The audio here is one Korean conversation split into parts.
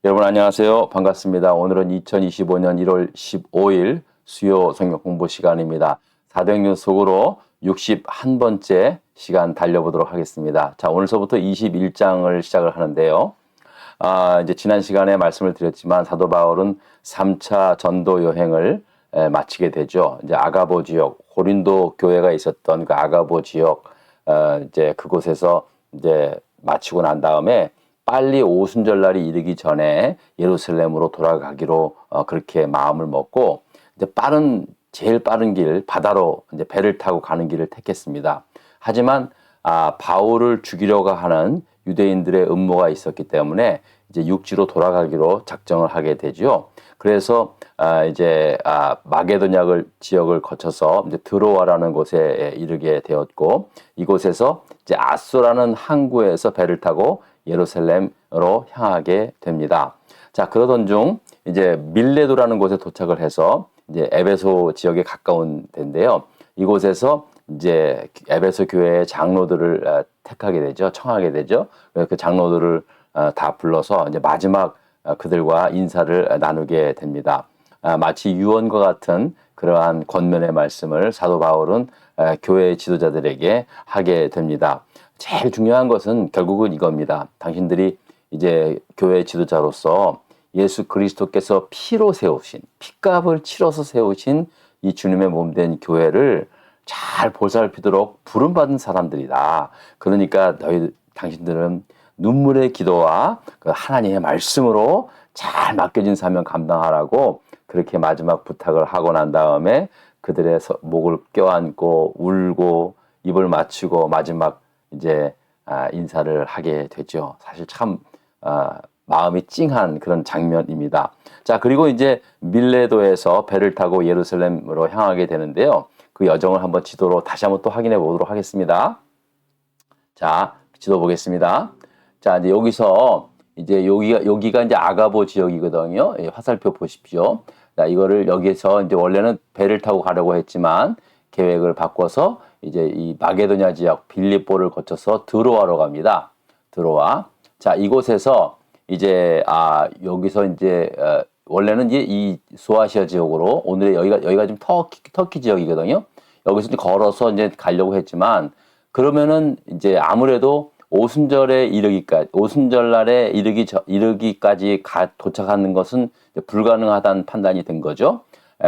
여러분 안녕하세요. 반갑습니다. 오늘은 2025년 1월 15일 수요 성경 공부 시간입니다. 사도행전 속으로 61번째 시간 달려보도록 하겠습니다. 자, 오늘서부터 21장을 시작을 하는데요. 이제 지난 시간에 말씀을 드렸지만 사도 바울은 3차 전도 여행을 마치게 되죠. 이제 아가보 지역, 고린도 교회가 있었던 그 아가보 지역, 이제 그곳에서 이제 마치고 난 다음에 빨리 오순절날이 이르기 전에 예루살렘으로 돌아가기로 그렇게 마음을 먹고 이제 제일 빠른 길 바다로 이제 배를 타고 가는 길을 택했습니다. 하지만 바울을 죽이려고 하는 유대인들의 음모가 있었기 때문에 이제 육지로 돌아가기로 작정을 하게 되죠. 그래서 이제 마게도냐 지역을 거쳐서 이제 드로아라는 곳에 이르게 되었고, 이곳에서 이제 아소라는 항구에서 배를 타고 예루살렘으로 향하게 됩니다. 자, 그러던 중 이제 밀레도라는 곳에 도착을 해서 이제 에베소 지역에 가까운 데인데요. 이곳에서 이제 에베소 교회의 장로들을 택하게 되죠. 청하게 되죠. 그 장로들을 다 불러서 이제 마지막 그들과 인사를 나누게 됩니다. 마치 유언과 같은 그러한 권면의 말씀을 사도 바울은 교회 지도자들에게 하게 됩니다. 제일 중요한 것은 결국은 이겁니다. 당신들이 이제 교회 지도자로서 예수 그리스도께서 피로 세우신, 피값을 치러서 세우신 이 주님의 몸된 교회를 잘 보살피도록 부름받은 사람들이다. 그러니까 당신들은 눈물의 기도와 그 하나님의 말씀으로 잘 맡겨진 사명 감당하라고 그렇게 마지막 부탁을 하고 난 다음에 그들의 목을 껴안고 울고 입을 맞추고 마지막 이제 인사를 하게 되죠. 사실 참 마음이 찡한 그런 장면입니다. 자, 그리고 이제 밀레도에서 배를 타고 예루살렘으로 향하게 되는데요. 그 여정을 한번 지도로 다시 한번 또 확인해 보도록 하겠습니다. 자, 지도 보겠습니다. 자, 이제 여기서 이제 여기가 이제 아가보 지역이거든요. 예, 화살표 보십시오. 자, 이거를 여기서 이제 원래는 배를 타고 가려고 했지만 계획을 바꿔서 이제 이 마게도냐 지역 빌립보를 거쳐서 드로아로 갑니다. 드로아. 자, 이곳에서 이제 여기서 이제 원래는 이제 이 소아시아 지역으로 오늘의 여기가 지금 터키 지역이거든요. 여기서 이제 걸어서 이제 가려고 했지만 그러면은 이제 아무래도 오순절날에 이르기까지 도착하는 것은 불가능하다는 판단이 된 거죠.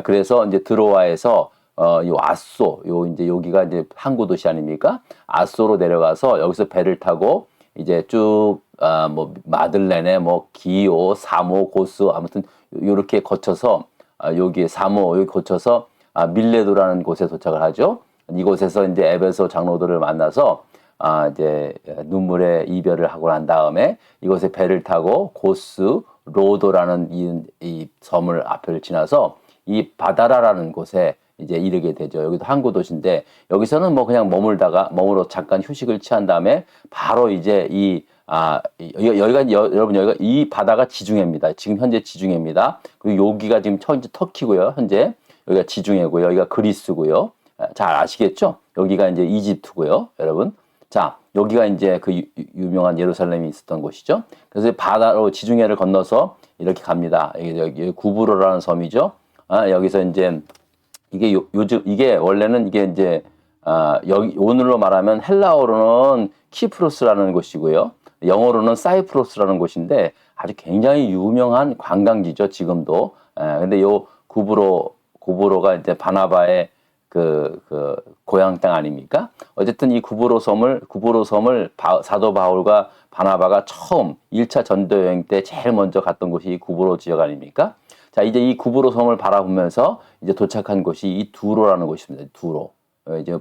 그래서 이제 드로아에서 요 아소, 이제 여기가 이제 항구 도시 아닙니까? 아소로 내려가서 여기서 배를 타고 이제 쭉 뭐 마들렌에 뭐 기오, 사모, 고스 아무튼 요렇게 거쳐서 여기 사모 여기 거쳐서 밀레도라는 곳에 도착을 하죠. 이곳에서 이제 에베소 장로들을 만나서 이제 눈물의 이별을 하고 난 다음에 이곳에 배를 타고 고스 로도라는 이 섬을 앞을 지나서 이 바다라라는 곳에 이제 이르게 되죠. 여기도 항구 도시인데 여기서는 뭐 그냥 머물러 잠깐 휴식을 취한 다음에 바로 이제 여러분 여기가 이 바다가 지중해입니다. 지금 현재 지중해입니다. 그리고 여기가 지금 현재 터키고요. 현재 여기가 지중해고요. 여기가 그리스고요. 잘 아시겠죠? 여기가 이제 이집트고요, 여러분. 자, 여기가 이제 그 유명한 예루살렘이 있었던 곳이죠. 그래서 바다로 지중해를 건너서 이렇게 갑니다. 여기 구브로라는 섬이죠. 여기서 이제 이게 원래는 이게 이제 여기 오늘로 말하면 헬라어로는 키프로스라는 곳이고요. 영어로는 사이프러스라는 곳인데 아주 굉장히 유명한 관광지죠, 지금도. 근데 요 구브로가 이제 바나바의 그 고향 땅 아닙니까? 어쨌든 이 구브로 섬을 사도 바울과 바나바가 처음 1차 전도 여행 때 제일 먼저 갔던 곳이 이 구브로 지역 아닙니까? 자, 이제 이 구브로 섬을 바라보면서 이제 도착한 곳이 이 두로라는 곳입니다. 두로. 이제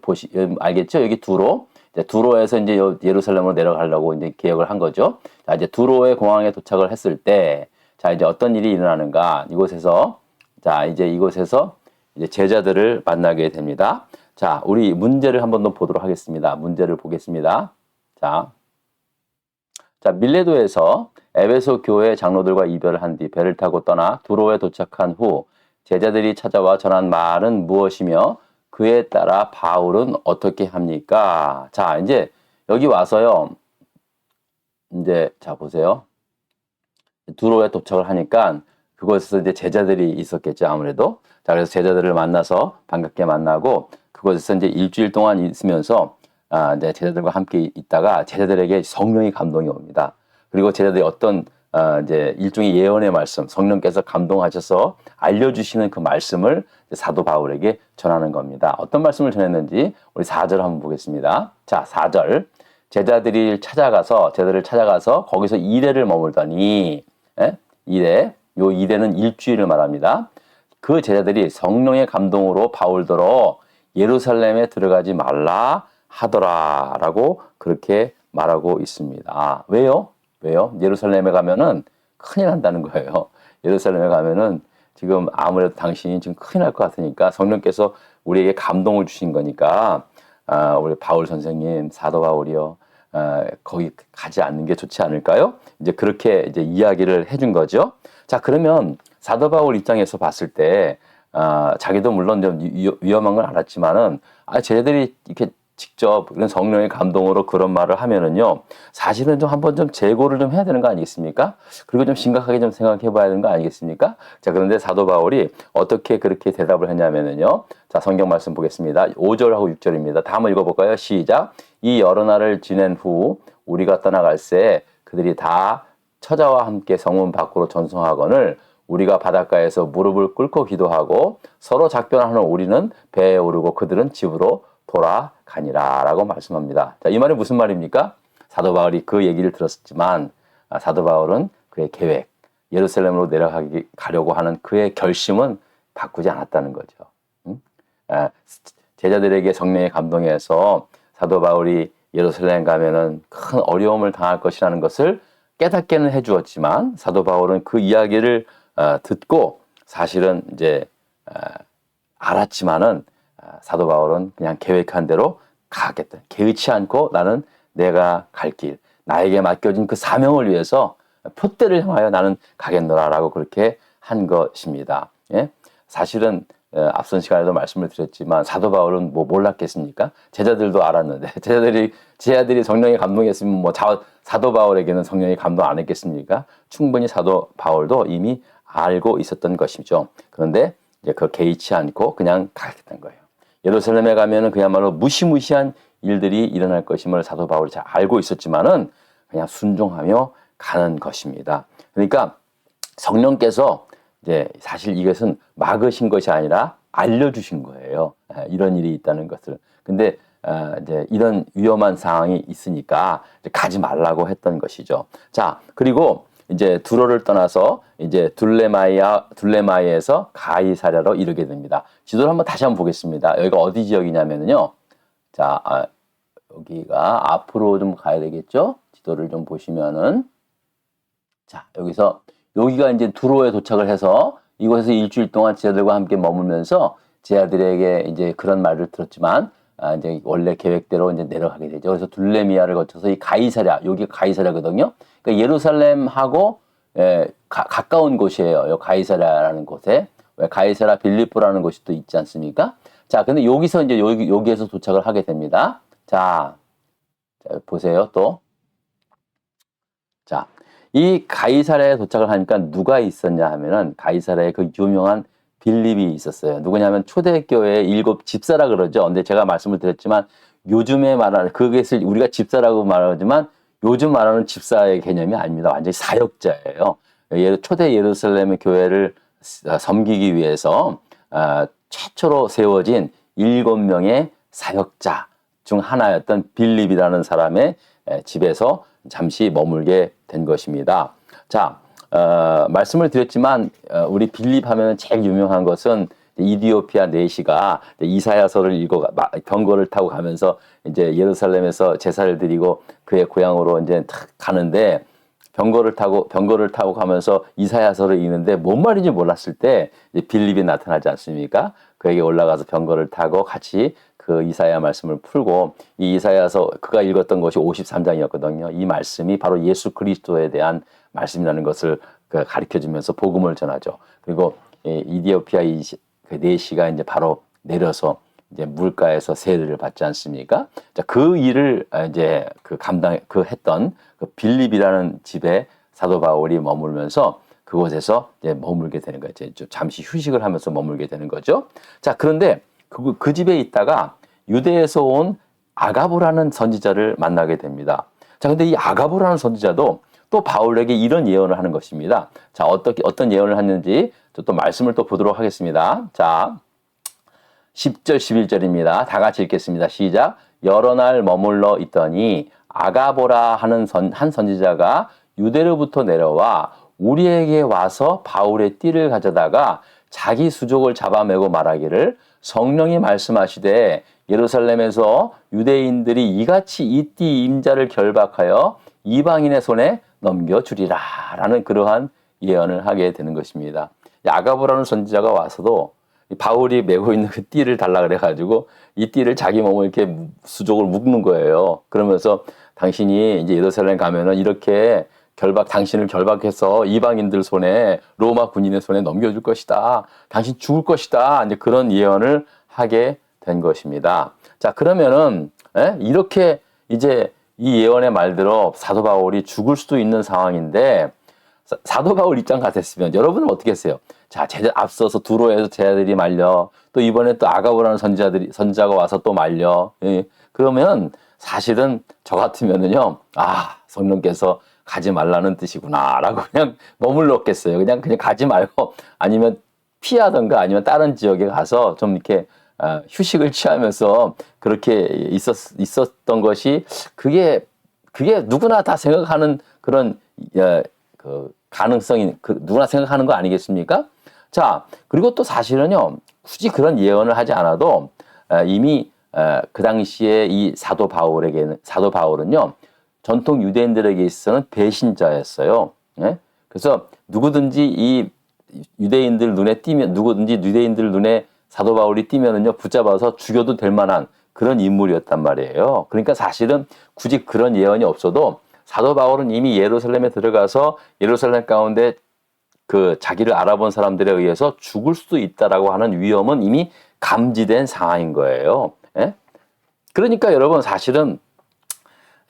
알겠죠? 여기 두로. 이제 두로에서 이제 예루살렘으로 내려가려고 이제 계획을 한 거죠. 자, 이제 두로의 공항에 도착을 했을 때, 자, 이제 어떤 일이 일어나는가? 이곳에서 이제 제자들을 만나게 됩니다. 자, 우리 문제를 한번 더 보도록 하겠습니다. 문제를 보겠습니다. 자, 밀레도에서 에베소 교회 장로들과 이별을 한 뒤 배를 타고 떠나 두로에 도착한 후 제자들이 찾아와 전한 말은 무엇이며 그에 따라 바울은 어떻게 합니까? 자, 이제 여기 와서요. 이제 자 보세요. 두로에 도착을 하니까 그곳에서 이제 제자들이 있었겠죠, 아무래도. 자, 그래서 제자들을 만나서 반갑게 만나고 그곳에서 이제 일주일 동안 있으면서 이제 제자들과 함께 있다가 제자들에게 성령의 감동이 옵니다. 그리고 제자들이 어떤 이제 일종의 예언의 말씀, 성령께서 감동하셔서 알려주시는 그 말씀을 사도 바울에게 전하는 겁니다. 어떤 말씀을 전했는지 우리 4절 한번 보겠습니다. 자, 4절. 제자들을 찾아가서 거기서 2대를 머물더니, 예? 2대, 요 2대는 일주일을 말합니다. 그 제자들이 성령의 감동으로 바울더러 예루살렘에 들어가지 말라 하더라라고 그렇게 말하고 있습니다. 왜요? 예루살렘에 가면은 큰일 난다는 거예요. 예루살렘에 가면은 지금 아무래도 당신이 지금 큰일 날 것 같으니까 성령께서 우리에게 감동을 주신 거니까 우리 바울 선생님, 사도 바울이요. 거기 가지 않는 게 좋지 않을까요? 이제 그렇게 이제 이야기를 해준 거죠. 자, 그러면 사도 바울 입장에서 봤을 때, 자기도 물론 좀 위험한 건 알았지만은, 쟤들이 이렇게 직접 그런 성령의 감동으로 그런 말을 하면은요, 사실은 좀 한번 좀 재고를 좀 해야 되는 거 아니겠습니까? 그리고 좀 심각하게 좀 생각해 봐야 되는 거 아니겠습니까? 자, 그런데 사도 바울이 어떻게 그렇게 대답을 했냐면은요, 자, 성경 말씀 보겠습니다. 5절하고 6절입니다. 다 한번 읽어볼까요? 시작. 이 여러 날을 지낸 후 우리가 떠나갈새 그들이 다 처자와 함께 성문 밖으로 전송하거늘 우리가 바닷가에서 무릎을 꿇고 기도하고 서로 작별하는 우리는 배에 오르고 그들은 집으로 돌아가니라 라고 말씀합니다. 자, 이 말이 무슨 말입니까? 사도 바울이 그 얘기를 들었지만 사도 바울은 그의 계획, 예루살렘으로 내려가려고 하는 그의 결심은 바꾸지 않았다는 거죠. 제자들에게 성령의 감동해서 사도 바울이 예루살렘 가면은 큰 어려움을 당할 것이라는 것을 깨닫게는 해주었지만 사도 바울은 그 이야기를 듣고 사실은 이제 알았지만은 사도 바울은 그냥 계획한 대로 가겠다. 개의치 않고 나는 내가 갈 길, 나에게 맡겨진 그 사명을 위해서 표대를 향하여 나는 가겠노라라고 그렇게 한 것입니다. 예? 사실은 앞선 시간에도 말씀을 드렸지만 사도 바울은 뭐 몰랐겠습니까? 제자들도 알았는데 제자들이 성령의 감동했으면 뭐 사도 바울에게는 성령의 감동 안 했겠습니까? 충분히 사도 바울도 이미 알고 있었던 것이죠. 그런데 이제 그 개의치 않고 그냥 가겠다는 거예요. 예루살렘에 가면은 그야말로 무시무시한 일들이 일어날 것임을 사도 바울이 잘 알고 있었지만은 그냥 순종하며 가는 것입니다. 그러니까 성령께서 이제 사실 이것은 막으신 것이 아니라 알려주신 거예요. 이런 일이 있다는 것을. 근데 이제 이런 위험한 상황이 있으니까 가지 말라고 했던 것이죠. 자, 그리고 이제 두로를 떠나서 이제 둘레마이에서 가이사랴로 이르게 됩니다. 지도를 한번 다시 한번 보겠습니다. 여기가 어디 지역이냐면요. 자, 여기가 앞으로 좀 가야 되겠죠? 지도를 좀 보시면은. 자, 여기가 이제 두로에 도착을 해서 이곳에서 일주일 동안 제자들과 함께 머물면서 제자들에게 이제 그런 말을 들었지만, 이제 원래 계획대로 이제 내려가게 되죠. 그래서 둘레미아를 거쳐서 이 가이사랴, 여기가 가이사랴거든요. 그러니까 예루살렘하고 가까운 곳이에요. 이 가이사랴라는 곳에. 왜 가이사랴 빌립보라는 곳이 또 있지 않습니까? 자, 근데 여기서 이제 여기에서 도착을 하게 됩니다. 자 보세요, 또. 자, 이 가이사랴에 도착을 하니까 누가 있었냐 하면은 가이사랴에 그 유명한 빌립이 있었어요. 누구냐면 초대교회의 7 집사라 그러죠. 근데 제가 말씀을 드렸지만 요즘에 말하는 그것을 우리가 집사라고 말하지만 요즘 말하는 집사의 개념이 아닙니다. 완전히 사역자예요. 초대 예루살렘 교회를 섬기기 위해서 최초로 세워진 7명의 사역자 중 하나였던 빌립이라는 사람의 집에서 잠시 머물게 된 것입니다. 자, 말씀을 드렸지만 우리 빌립 하면 제일 유명한 것은 이디오피아 내시가 이사야서를 병거를 타고 가면서 이제 예루살렘에서 제사를 드리고 그의 고향으로 이제 탁 가는데 병거를 타고 가면서 이사야서를 읽는데 뭔 말인지 몰랐을 때 이제 빌립이 나타나지 않습니까? 그에게 올라가서 병거를 타고 같이 그 이사야 말씀을 풀고 이 이사야서 그가 읽었던 것이 53장이었거든요. 이 말씀이 바로 예수 그리스도에 대한 말씀이라는 것을 가르쳐주면서 복음을 전하죠. 그리고 이디오피아 그 내시가 이제 바로 내려서 이제 물가에서 세례를 받지 않습니까? 자, 그 일을 이제 했던 그 빌립이라는 집에 사도 바울이 머물면서 그곳에서 이제 머물게 되는 거죠. 이제 좀 잠시 휴식을 하면서 머물게 되는 거죠. 자, 그런데 그 집에 있다가 유대에서 온 아가보라는 선지자를 만나게 됩니다. 자, 근데 이 아가보라는 선지자도 또 바울에게 이런 예언을 하는 것입니다. 자, 어떤 예언을 했는지 또 말씀을 또 보도록 하겠습니다. 자, 10절, 11절입니다. 다 같이 읽겠습니다. 시작. 여러 날 머물러 있더니 아가보라 하는 한 선지자가 유대로부터 내려와 우리에게 와서 바울의 띠를 가져다가 자기 수족을 잡아매고 말하기를 성령이 말씀하시되 예루살렘에서 유대인들이 이같이 이 띠 임자를 결박하여 이방인의 손에 넘겨주리라 라는 그러한 예언을 하게 되는 것입니다. 아가보라는 선지자가 와서도 바울이 메고 있는 그 띠를 달라 그래가지고 이 띠를 자기 몸을 이렇게 수족을 묶는 거예요. 그러면서 당신이 이제 예루살렘 가면은 이렇게 당신을 결박해서 이방인들 손에, 로마 군인의 손에 넘겨줄 것이다. 당신 죽을 것이다. 이제 그런 예언을 하게 된 것입니다. 자, 그러면은 이렇게 이제 이 예언의 말대로 사도 바울이 죽을 수도 있는 상황인데 사도 바울 입장 같았으면 여러분은 어떻게 했어요? 자, 앞서서 두로에서 제자들이 말려, 또 이번에 또 아가보라는 선지자가 와서 또 말려. 예. 그러면 사실은 저 같으면은요, 성령께서 가지 말라는 뜻이구나라고 그냥 머물렀겠어요. 그냥 가지 말고 아니면 피하던가 아니면 다른 지역에 가서 좀 이렇게 휴식을 취하면서 그렇게 있었던 것이 그게 누구나 다 생각하는 그런 그 가능성이 누구나 생각하는 거 아니겠습니까? 자, 그리고 또 사실은요, 굳이 그런 예언을 하지 않아도 이미 그 당시에 이 사도 바울은요, 전통 유대인들에게 있어서는 배신자였어요. 예? 그래서 누구든지 이 유대인들 눈에 사도 바울이 띄면은요, 붙잡아서 죽여도 될 만한 그런 인물이었단 말이에요. 그러니까 사실은 굳이 그런 예언이 없어도 사도 바울은 이미 예루살렘에 들어가서 예루살렘 가운데 그 자기를 알아본 사람들에 의해서 죽을 수도 있다라고 하는 위험은 이미 감지된 상황인 거예요. 예? 그러니까 여러분 사실은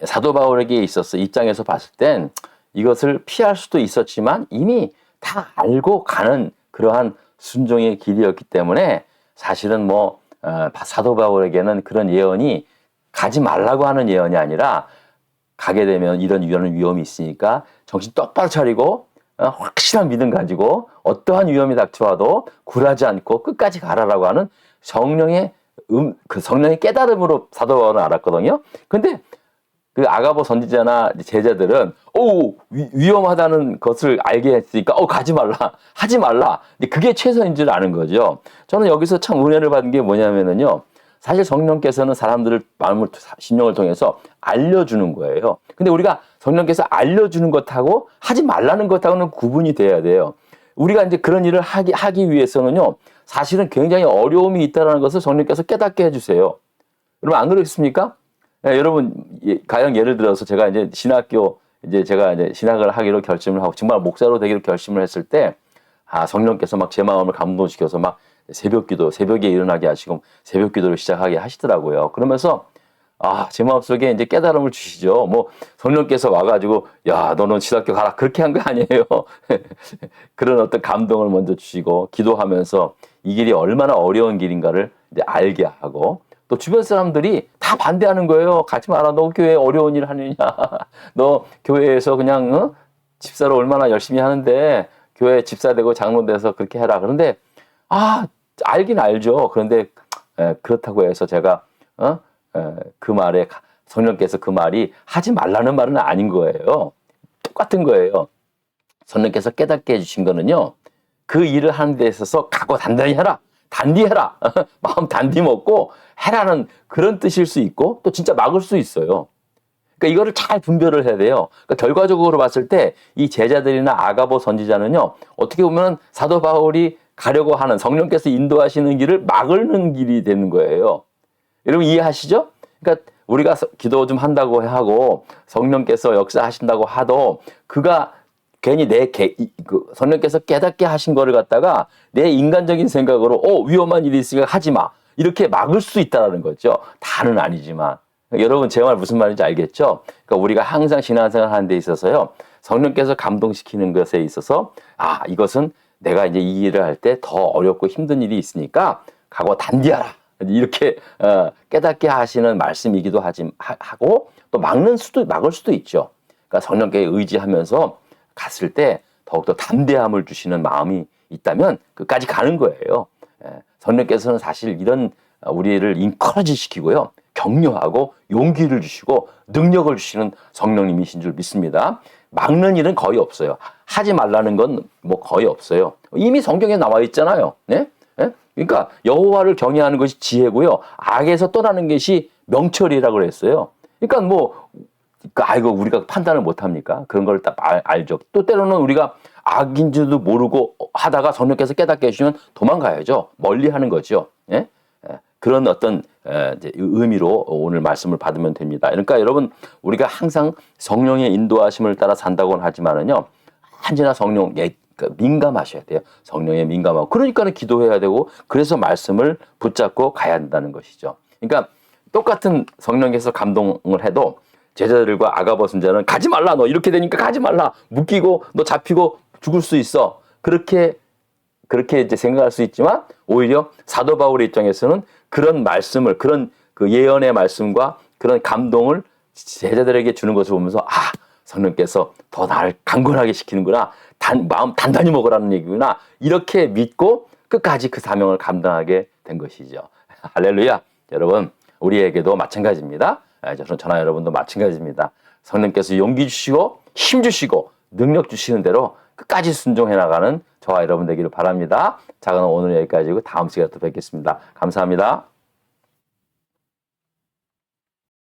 사도 바울에게 있어서 입장에서 봤을 땐 이것을 피할 수도 있었지만 이미 다 알고 가는 그러한 순종의 길이었기 때문에 사실은 사도 바울에게는 그런 예언이 가지 말라고 하는 예언이 아니라 가게 되면 이런 위험이 있으니까 정신 똑바로 차리고 확실한 믿음 가지고 어떠한 위험이 닥쳐와도 굴하지 않고 끝까지 가라라고 하는 성령의 깨달음으로 사도 바울은 알았거든요. 근데 그 아가보 선지자나 제자들은 위험하다는 것을 알게 했으니까 가지 말라, 하지 말라. 근데 그게 최선인 줄 아는 거죠. 저는 여기서 참 은혜를 받은 게 뭐냐면은요. 사실 성령께서는 사람들을 마음을 심령을 통해서 알려주는 거예요. 근데 우리가 성령께서 알려주는 것하고 하지 말라는 것하고는 구분이 돼야 돼요. 우리가 이제 그런 일을 하기 위해서는요. 사실은 굉장히 어려움이 있다는 것을 성령께서 깨닫게 해주세요. 여러분 안 그렇습니까? 네, 여러분 가령 예를 들어서 제가 이제 제가 신학을 하기로 결심을 하고 정말 목사로 되기로 결심을 했을 때 성령께서 막 제 마음을 감동시켜서 막 새벽에 일어나게 하시고 새벽 기도를 시작하게 하시더라고요. 그러면서 제 마음속에 이제 깨달음을 주시죠. 성령께서 와가지고 야 너는 신학교 가라 그렇게 한 거 아니에요. 그런 어떤 감동을 먼저 주시고 기도하면서 이 길이 얼마나 어려운 길인가를 이제 알게 하고 또 주변 사람들이 다 반대하는 거예요. 가지 마라. 너 교회에 어려운 일 하느냐. 너 교회에서 그냥 집사로 얼마나 열심히 하는데 교회 집사 되고 장로 돼서 그렇게 해라. 그런데 알긴 알죠. 그런데 그렇다고 해서 제가 그 말에 성령께서 그 말이 하지 말라는 말은 아닌 거예요. 똑같은 거예요. 성령께서 깨닫게 해주신 거는요. 그 일을 하는 데 있어서 각오 단단히 해라. 단디해라. 마음 단디 먹고 해라는 그런 뜻일 수 있고 또 진짜 막을 수 있어요. 그러니까 이거를 잘 분별을 해야 돼요. 그러니까 결과적으로 봤을 때 이 제자들이나 아가보 선지자는요. 어떻게 보면 사도 바울이 가려고 하는 성령께서 인도하시는 길을 막는 길이 되는 거예요. 여러분 이해하시죠? 그러니까 우리가 기도 좀 한다고 하고 성령께서 역사하신다고 하도 그가 괜히 성령께서 깨닫게 하신 거를 갖다가 내 인간적인 생각으로 위험한 일이 있으니까 하지 마. 이렇게 막을 수 있다는 거죠. 다는 아니지만. 여러분 제 말 무슨 말인지 알겠죠? 그러니까 우리가 항상 신앙생활 하는 데 있어서요. 성령께서 감동시키는 것에 있어서 이것은 내가 이제 이 일을 할 때 더 어렵고 힘든 일이 있으니까 각오 단디하라. 이렇게 깨닫게 하시는 말씀이기도 하고 또 막을 수도 있죠. 그러니까 성령께 의지하면서 갔을 때 더욱더 담대함을 주시는 마음이 있다면 끝까지 가는 거예요. 성령께서는 사실 이런 우리를 인커러지 시키고요. 격려하고 용기를 주시고 능력을 주시는 성령님이신 줄 믿습니다. 막는 일은 거의 없어요. 하지 말라는 건 뭐 거의 없어요. 이미 성경에 나와 있잖아요. 네? 그러니까 여호와를 경외하는 것이 지혜고요. 악에서 떠나는 것이 명철이라고 그랬어요. 그러니까 이거 우리가 판단을 못 합니까? 그런 걸 딱 알죠. 또 때로는 우리가 악인 줄도 모르고 하다가 성령께서 깨닫게 해주시면 도망가야죠. 멀리 하는 거죠. 예? 그런 어떤 이제 의미로 오늘 말씀을 받으면 됩니다. 그러니까 여러분 우리가 항상 성령의 인도하심을 따라 산다고는 하지만은요. 언제나 성령에 민감하셔야 돼요. 성령에 민감하고. 그러니까는 기도해야 되고 그래서 말씀을 붙잡고 가야 한다는 것이죠. 그러니까 똑같은 성령께서 감동을 해도 제자들과 아가벗은 자는 가지 말라 너 이렇게 되니까 가지 말라 묶이고 너 잡히고 죽을 수 있어. 그렇게 이제 생각할 수 있지만 오히려 사도 바울의 입장에서는 그런 말씀을 그런 그 예언의 말씀과 그런 감동을 제자들에게 주는 것을 보면서 성령께서 더 나를 강건하게 시키는구나. 마음 단단히 먹으라는 얘기구나. 이렇게 믿고 끝까지 그 사명을 감당하게 된 것이죠. 할렐루야. 여러분 우리에게도 마찬가지입니다. 저나 여러분도 마찬가지입니다. 성령께서 용기 주시고 힘 주시고 능력 주시는 대로 끝까지 순종해 나가는 저와 여러분 되기를 바랍니다. 자, 그럼 오늘 여기까지고 다음 시간에 또 뵙겠습니다. 감사합니다.